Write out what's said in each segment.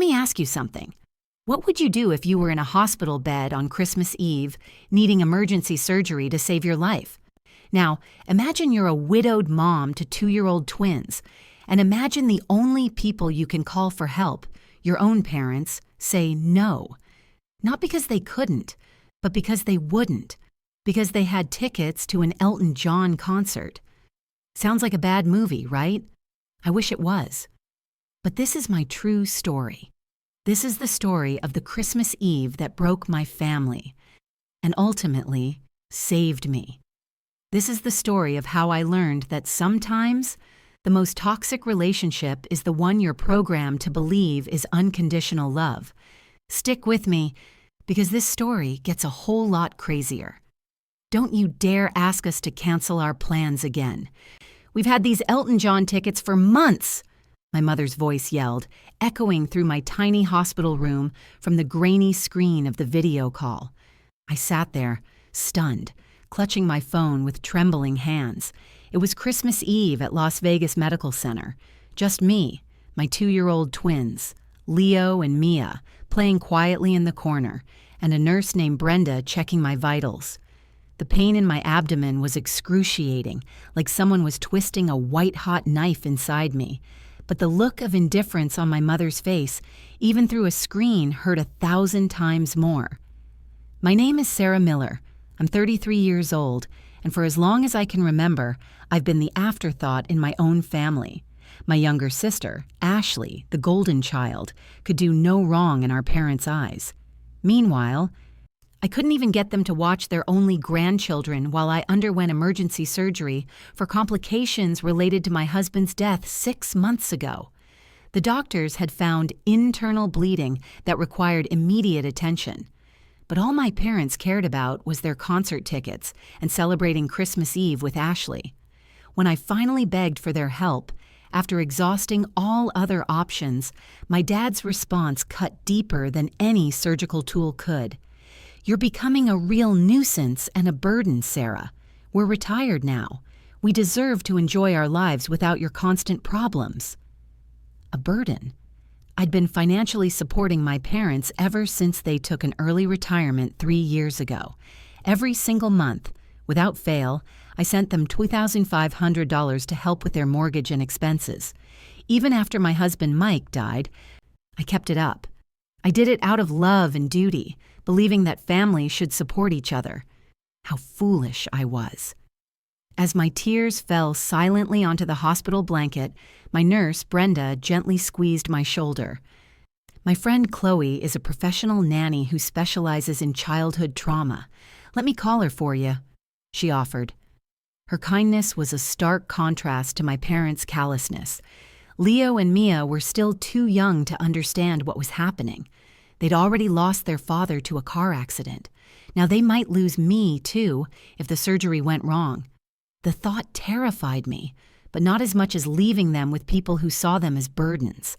me ask you something. What would you do if you were in a hospital bed on Christmas Eve, needing emergency surgery to save your life? Now, imagine you're a widowed mom to 2-year-old twins, and imagine the only people you can call for help, your own parents, say no. Not because they couldn't, but because they wouldn't, because they had tickets to an Elton John concert. Sounds like a bad movie, right? I wish it was. But this is my true story. This is the story of the Christmas Eve that broke my family and ultimately saved me. This is the story of how I learned that sometimes the most toxic relationship is the one you're programmed to believe is unconditional love. Stick with me, because this story gets a whole lot crazier. Don't you dare ask us to cancel our plans again. We've had these Elton John tickets for months, my mother's voice yelled, echoing through my tiny hospital room from the grainy screen of the video call. I sat there, stunned, clutching my phone with trembling hands. It was Christmas Eve at Las Vegas Medical Center. Just me, my 2-year-old twins, Leo and Mia, playing quietly in the corner, and a nurse named Brenda checking my vitals. The pain in my abdomen was excruciating, like someone was twisting a white-hot knife inside me. But the look of indifference on my mother's face, even through a screen, hurt 1,000 times more. My name is Sarah Miller. I'm 33 years old, and for as long as I can remember, I've been the afterthought in my own family. My younger sister, Ashley, the golden child, could do no wrong in our parents' eyes. Meanwhile, I couldn't even get them to watch their only grandchildren while I underwent emergency surgery for complications related to my husband's death 6 months ago. The doctors had found internal bleeding that required immediate attention. But all my parents cared about was their concert tickets and celebrating Christmas Eve with Ashley. When I finally begged for their help, after exhausting all other options, my dad's response cut deeper than any surgical tool could. "You're becoming a real nuisance and a burden, Sarah. We're retired now. We deserve to enjoy our lives without your constant problems." A burden? I'd been financially supporting my parents ever since they took an early retirement 3 years ago. Every single month, without fail, I sent them $2,500 to help with their mortgage and expenses. Even after my husband Mike died, I kept it up. I did it out of love and duty, believing that families should support each other. How foolish I was. As my tears fell silently onto the hospital blanket, my nurse, Brenda, gently squeezed my shoulder. "My friend Chloe is a professional nanny who specializes in childhood trauma. Let me call her for you," she offered. Her kindness was a stark contrast to my parents' callousness. Leo and Mia were still too young to understand what was happening. They'd already lost their father to a car accident. Now they might lose me, too, if the surgery went wrong. The thought terrified me, but not as much as leaving them with people who saw them as burdens.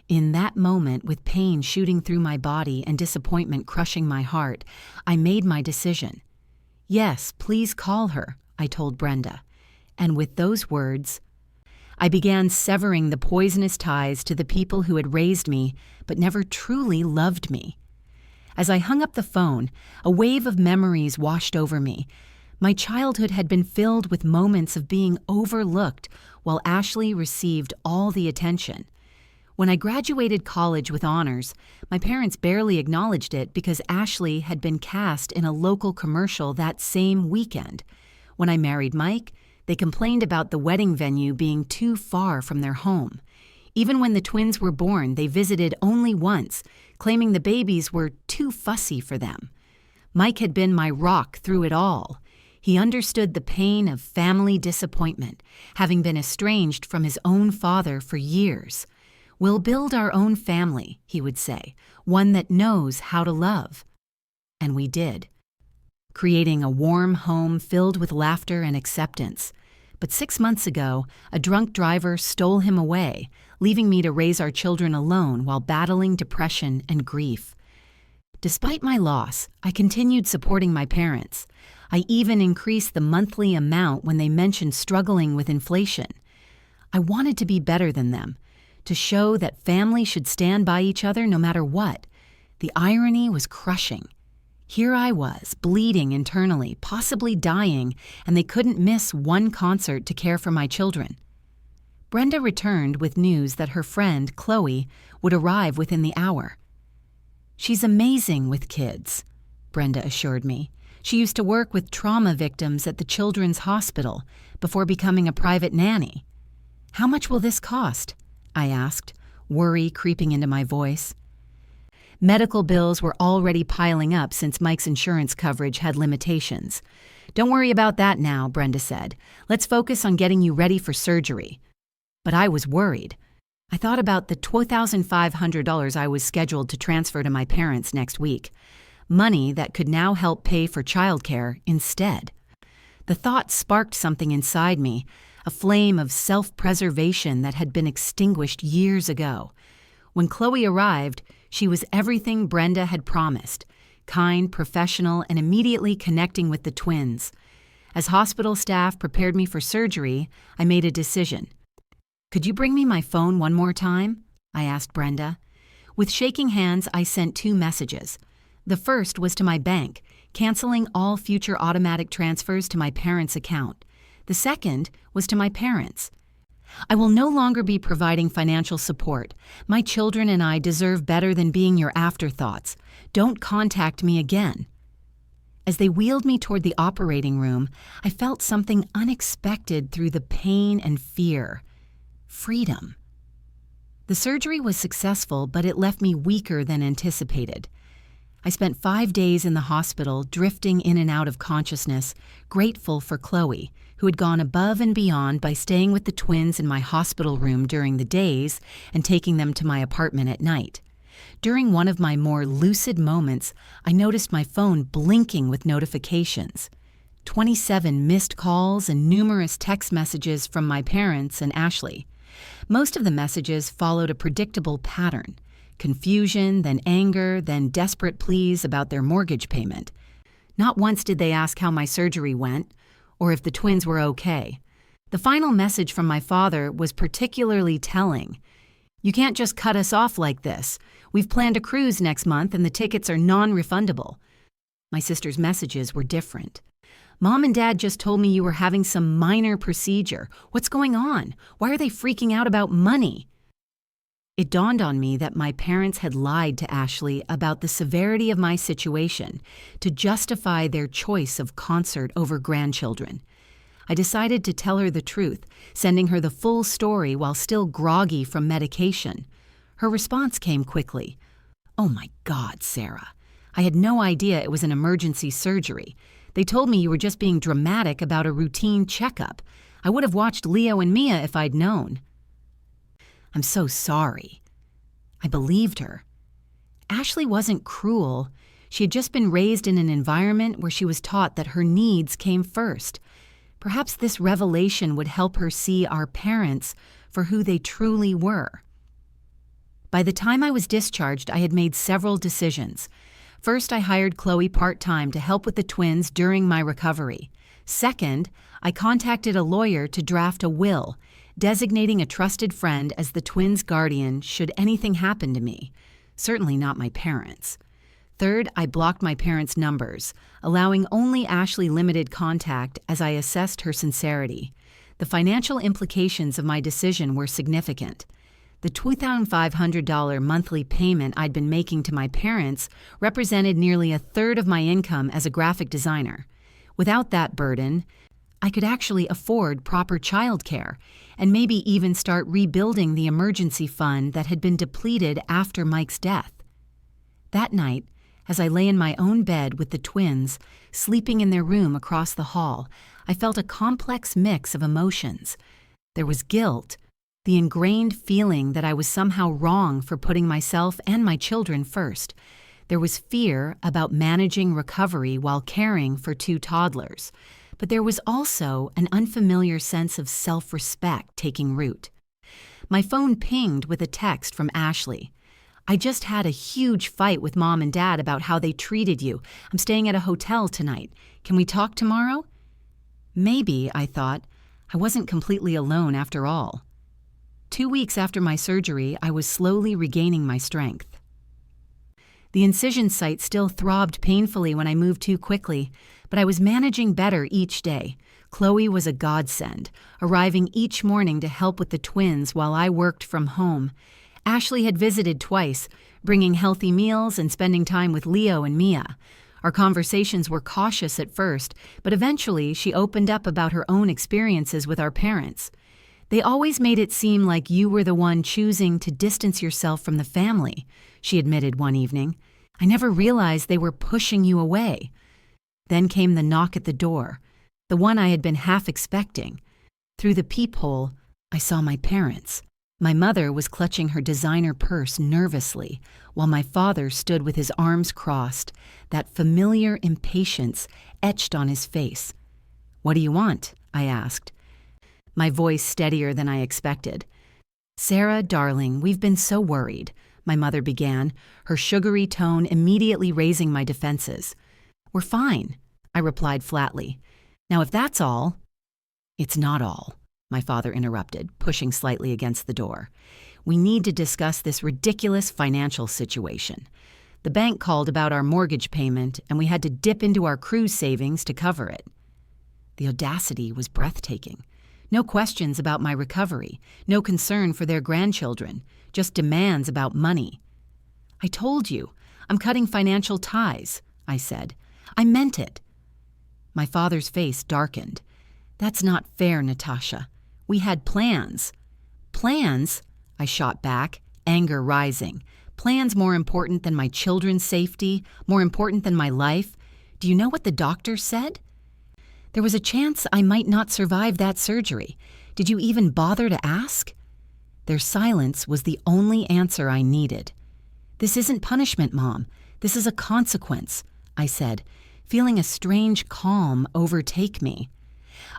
In that moment, with pain shooting through my body and disappointment crushing my heart, I made my decision. "Yes, please call her," I told Brenda. And with those words, I began severing the poisonous ties to the people who had raised me but never truly loved me. As I hung up the phone, a wave of memories washed over me. My childhood had been filled with moments of being overlooked while Ashley received all the attention. When I graduated college with honors, my parents barely acknowledged it because Ashley had been cast in a local commercial that same weekend. When I married Mike, they complained about the wedding venue being too far from their home. Even when the twins were born, they visited only once, claiming the babies were too fussy for them. Mike had been my rock through it all. He understood the pain of family disappointment, having been estranged from his own father for years. "We'll build our own family," he would say, "one that knows how to love." And we did, creating a warm home filled with laughter and acceptance. But 6 months ago, a drunk driver stole him away, leaving me to raise our children alone while battling depression and grief. Despite my loss, I continued supporting my parents. I even increased the monthly amount when they mentioned struggling with inflation. I wanted to be better than them, to show that family should stand by each other no matter what. The irony was crushing. Here I was, bleeding internally, possibly dying, and they couldn't miss one concert to care for my children. Brenda returned with news that her friend, Chloe, would arrive within the hour. "She's amazing with kids," Brenda assured me. "She used to work with trauma victims at the Children's Hospital before becoming a private nanny." "How much will this cost?" I asked, worry creeping into my voice. Medical bills were already piling up since Mike's insurance coverage had limitations. "Don't worry about that now," Brenda said. "Let's focus on getting you ready for surgery." But I was worried. I thought about the $2,500 I was scheduled to transfer to my parents next week, money that could now help pay for childcare instead. The thought sparked something inside me, a flame of self-preservation that had been extinguished years ago. When Chloe arrived, she was everything Brenda had promised: kind, professional, and immediately connecting with the twins. As hospital staff prepared me for surgery, I made a decision. "Could you bring me my phone one more time?" I asked Brenda. With shaking hands, I sent 2 messages. The first was to my bank, canceling all future automatic transfers to my parents' account. The second was to my parents. "I will no longer be providing financial support. My children and I deserve better than being your afterthoughts. Don't contact me again." As they wheeled me toward the operating room, I felt something unexpected through the pain and fear. Freedom. The surgery was successful, but it left me weaker than anticipated. I spent 5 days in the hospital, drifting in and out of consciousness, grateful for Chloe, who had gone above and beyond by staying with the twins in my hospital room during the days and taking them to my apartment at night. During one of my more lucid moments, I noticed my phone blinking with notifications. 27 missed calls and numerous text messages from my parents and Ashley. Most of the messages followed a predictable pattern: confusion, then anger, then desperate pleas about their mortgage payment. Not once did they ask how my surgery went, or if the twins were okay. The final message from my father was particularly telling. "You can't just cut us off like this. We've planned a cruise next month and the tickets are non-refundable." My sister's messages were different. "Mom and Dad just told me you were having some minor procedure. What's going on? Why are they freaking out about money?" It dawned on me that my parents had lied to Ashley about the severity of my situation to justify their choice of concert over grandchildren. I decided to tell her the truth, sending her the full story while still groggy from medication. Her response came quickly. "Oh my God, Sarah. I had no idea it was an emergency surgery. They told me you were just being dramatic about a routine checkup. I would have watched Leo and Mia if I'd known." "I'm so sorry." I believed her. Ashley wasn't cruel. She had just been raised in an environment where she was taught that her needs came first. Perhaps this revelation would help her see our parents for who they truly were. By the time I was discharged, I had made several decisions. First, I hired Chloe part-time to help with the twins during my recovery. Second, I contacted a lawyer to draft a will, designating a trusted friend as the twins' guardian should anything happen to me, certainly not my parents. Third, I blocked my parents' numbers, allowing only Ashley limited contact as I assessed her sincerity. The financial implications of my decision were significant. The $2,500 monthly payment I'd been making to my parents represented nearly a third of my income as a graphic designer. Without that burden, I could actually afford proper childcare and maybe even start rebuilding the emergency fund that had been depleted after Mike's death. That night, as I lay in my own bed with the twins, sleeping in their room across the hall, I felt a complex mix of emotions. There was guilt, the ingrained feeling that I was somehow wrong for putting myself and my children first. There was fear about managing recovery while caring for 2 toddlers. But there was also an unfamiliar sense of self-respect taking root. My phone pinged with a text from Ashley. "I just had a huge fight with Mom and Dad about how they treated you. I'm staying at a hotel tonight. Can we talk tomorrow?" Maybe, I thought, I wasn't completely alone after all. 2 weeks after my surgery, I was slowly regaining my strength. The incision site still throbbed painfully when I moved too quickly, but I was managing better each day. Chloe was a godsend, arriving each morning to help with the twins while I worked from home. Ashley had visited twice, bringing healthy meals and spending time with Leo and Mia. Our conversations were cautious at first, but eventually she opened up about her own experiences with our parents. "They always made it seem like you were the one choosing to distance yourself from the family," she admitted one evening. "I never realized they were pushing you away." Then came the knock at the door, the one I had been half expecting. Through the peephole, I saw my parents. My mother was clutching her designer purse nervously, while my father stood with his arms crossed, that familiar impatience etched on his face. "What do you want?" I asked, my voice steadier than I expected. "Sarah, darling, we've been so worried," my mother began, her sugary tone immediately raising my defenses. "We're fine," I replied flatly. "Now, if that's all—" "It's not all," my father interrupted, pushing slightly against the door. "We need to discuss this ridiculous financial situation. The bank called about our mortgage payment, and we had to dip into our cruise savings to cover it." The audacity was breathtaking. No questions about my recovery, no concern for their grandchildren, just demands about money. "I told you, I'm cutting financial ties," I said. "I meant it." My father's face darkened. "That's not fair, Natasha. We had plans." "Plans?" I shot back, anger rising. "Plans more important than my children's safety, more important than my life? Do you know what the doctor said? There was a chance I might not survive that surgery. Did you even bother to ask?" Their silence was the only answer I needed. "This isn't punishment, Mom. This is a consequence," I said, feeling a strange calm overtake me.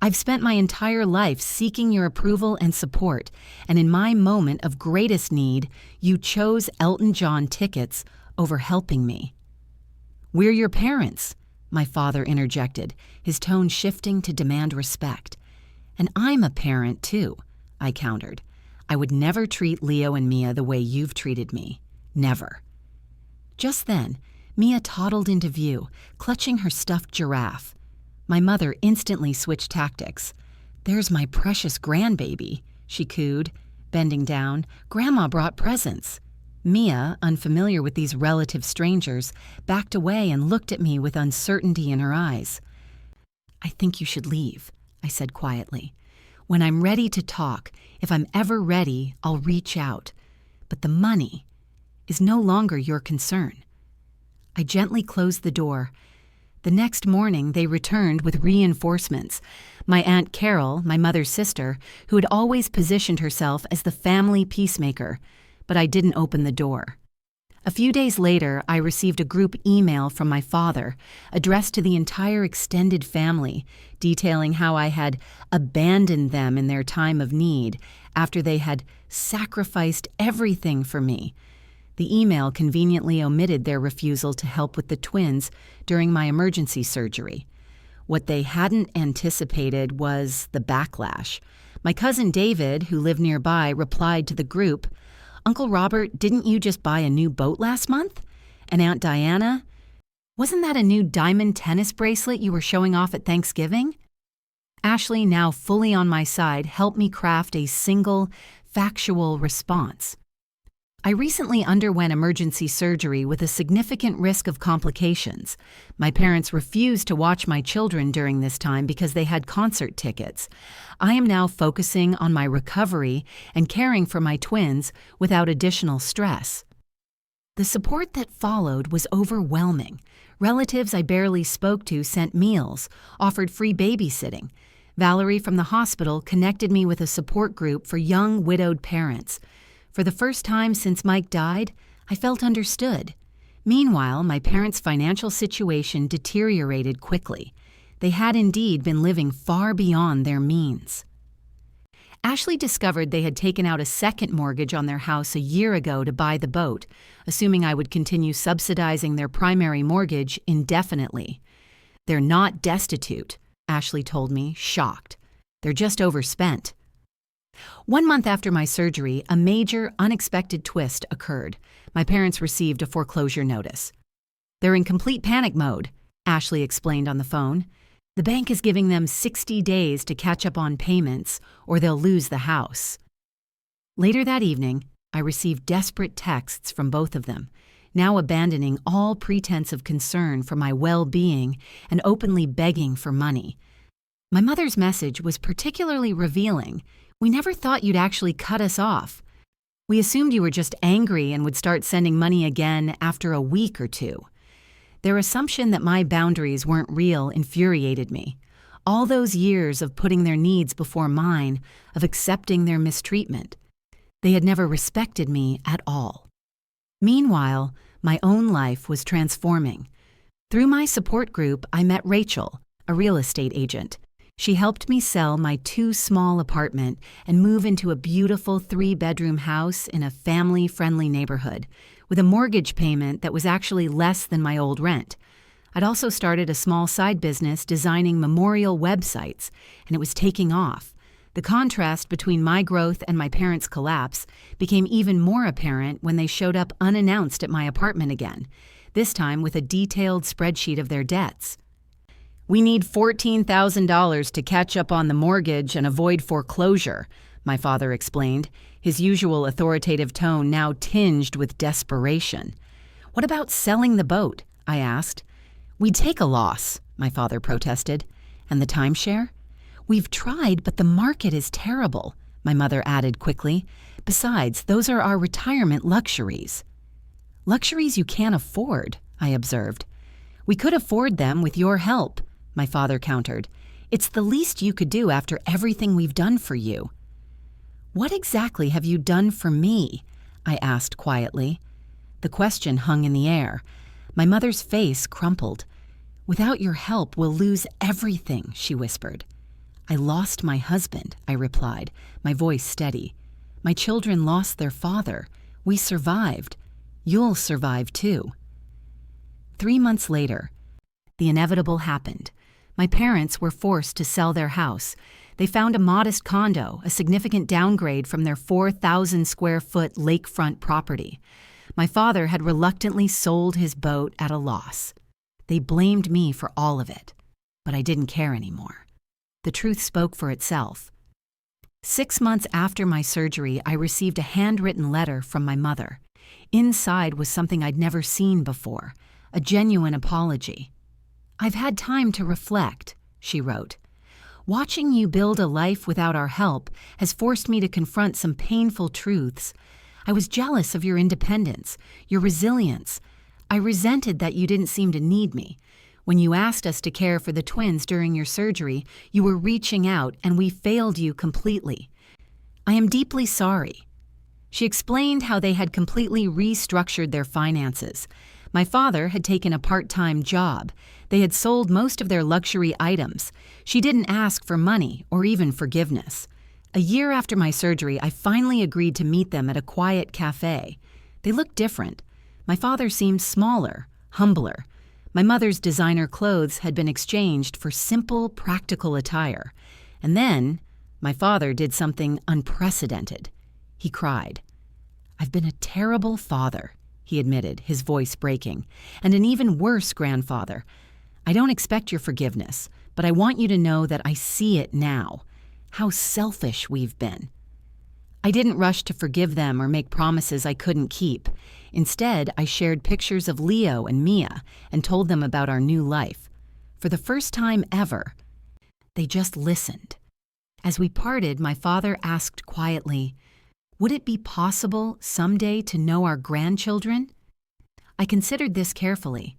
"I've spent my entire life seeking your approval and support, and in my moment of greatest need, you chose Elton John tickets over helping me." "We're your parents," my father interjected, his tone shifting to demand respect. "And I'm a parent, too," I countered. "I would never treat Leo and Mia the way you've treated me. Never." Just then, Mia toddled into view, clutching her stuffed giraffe. My mother instantly switched tactics. "There's my precious grandbaby," she cooed, bending down. "Grandma brought presents." Mia, unfamiliar with these relative strangers, backed away and looked at me with uncertainty in her eyes. "I think you should leave," I said quietly. "When I'm ready to talk, if I'm ever ready, I'll reach out. But the money is no longer your concern." I gently closed the door. The next morning, they returned with reinforcements. My Aunt Carol, my mother's sister, who had always positioned herself as the family peacemaker, but I didn't open the door. A few days later, I received a group email from my father, addressed to the entire extended family, detailing how I had abandoned them in their time of need after they had sacrificed everything for me. The email conveniently omitted their refusal to help with the twins during my emergency surgery. What they hadn't anticipated was the backlash. My cousin David, who lived nearby, replied to the group, "Uncle Robert, didn't you just buy a new boat last month? And Aunt Diana, wasn't that a new diamond tennis bracelet you were showing off at Thanksgiving?" Ashley, now fully on my side, helped me craft a single, factual response. "I recently underwent emergency surgery with a significant risk of complications. My parents refused to watch my children during this time because they had concert tickets. I am now focusing on my recovery and caring for my twins without additional stress." The support that followed was overwhelming. Relatives I barely spoke to sent meals, offered free babysitting. Valerie from the hospital connected me with a support group for young widowed parents. For the first time since Mike died, I felt understood. Meanwhile, my parents' financial situation deteriorated quickly. They had indeed been living far beyond their means. Ashley discovered they had taken out a second mortgage on their house a year ago to buy the boat, assuming I would continue subsidizing their primary mortgage indefinitely. "They're not destitute," Ashley told me, shocked. "They're just overspent." 1 month after my surgery, a major, unexpected twist occurred. My parents received a foreclosure notice. "They're in complete panic mode," Ashley explained on the phone. "The bank is giving them 60 days to catch up on payments, or they'll lose the house." Later that evening, I received desperate texts from both of them, now abandoning all pretense of concern for my well-being and openly begging for money. My mother's message was particularly revealing. "We never thought you'd actually cut us off. We assumed you were just angry and would start sending money again after a week or two." Their assumption that my boundaries weren't real infuriated me. All those years of putting their needs before mine, of accepting their mistreatment. They had never respected me at all. Meanwhile, my own life was transforming. Through my support group, I met Rachel, a real estate agent. She helped me sell my too-small apartment and move into a beautiful 3-bedroom house in a family-friendly neighborhood, with a mortgage payment that was actually less than my old rent. I'd also started a small side business designing memorial websites, and it was taking off. The contrast between my growth and my parents' collapse became even more apparent when they showed up unannounced at my apartment again, this time with a detailed spreadsheet of their debts. "We need $14,000 to catch up on the mortgage and avoid foreclosure," my father explained, his usual authoritative tone now tinged with desperation. "What about selling the boat?" I asked. "We'd take a loss," my father protested. "And the timeshare?" "We've tried, but the market is terrible," my mother added quickly. "Besides, those are our retirement luxuries." "Luxuries you can't afford," I observed. "We could afford them with your help," my father countered. "It's the least you could do after everything we've done for you." "What exactly have you done for me?" I asked quietly. The question hung in the air. My mother's face crumpled. "Without your help, we'll lose everything," she whispered. "I lost my husband," I replied, my voice steady. "My children lost their father. We survived. You'll survive too." 3 months later, the inevitable happened. My parents were forced to sell their house. They found a modest condo, a significant downgrade from their 4,000-square-foot lakefront property. My father had reluctantly sold his boat at a loss. They blamed me for all of it, but I didn't care anymore. The truth spoke for itself. 6 months after my surgery, I received a handwritten letter from my mother. Inside was something I'd never seen before, a genuine apology. "I've had time to reflect," she wrote. "Watching you build a life without our help has forced me to confront some painful truths. I was jealous of your independence, your resilience. I resented that you didn't seem to need me. When you asked us to care for the twins during your surgery, you were reaching out and we failed you completely. I am deeply sorry." She explained how they had completely restructured their finances. My father had taken a part-time job. They had sold most of their luxury items. She didn't ask for money or even forgiveness. A year after my surgery, I finally agreed to meet them at a quiet cafe. They looked different. My father seemed smaller, humbler. My mother's designer clothes had been exchanged for simple, practical attire. And then, my father did something unprecedented. He cried. "I've been a terrible father," he admitted, his voice breaking, "and an even worse grandfather. I don't expect your forgiveness, but I want you to know that I see it now. How selfish we've been." I didn't rush to forgive them or make promises I couldn't keep. Instead, I shared pictures of Leo and Mia and told them about our new life. For the first time ever, they just listened. As we parted, my father asked quietly, "Would it be possible someday to know our grandchildren?" I considered this carefully.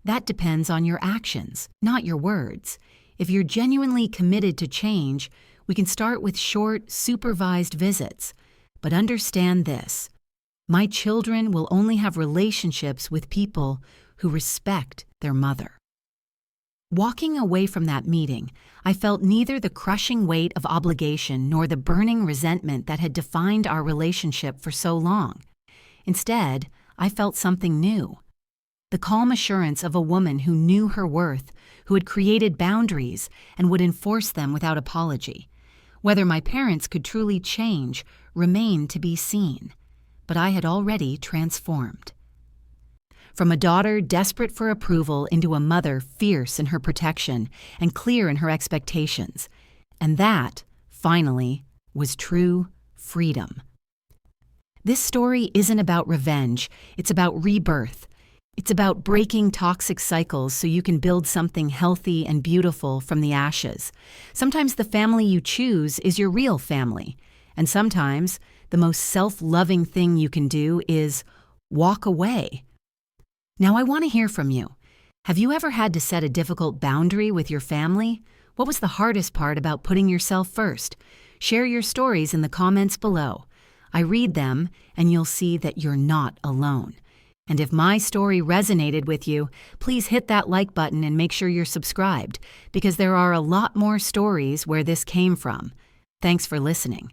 That depends on your actions, not your words. If you're genuinely committed to change, we can start with short, supervised visits. But understand this: my children will only have relationships with people who respect their mother. Walking away from that meeting, I felt neither the crushing weight of obligation nor the burning resentment that had defined our relationship for so long. Instead, I felt something new. The calm assurance of a woman who knew her worth, who had created boundaries and would enforce them without apology. Whether my parents could truly change remained to be seen, but I had already transformed. From a daughter desperate for approval into a mother fierce in her protection and clear in her expectations. And that, finally, was true freedom. This story isn't about revenge, it's about rebirth. It's about breaking toxic cycles so you can build something healthy and beautiful from the ashes. Sometimes the family you choose is your real family, and sometimes the most self-loving thing you can do is walk away. Now, I want to hear from you. Have you ever had to set a difficult boundary with your family? What was the hardest part about putting yourself first? Share your stories in the comments below. I read them, and you'll see that you're not alone. And if my story resonated with you, please hit that like button and make sure you're subscribed, because there are a lot more stories where this came from. Thanks for listening.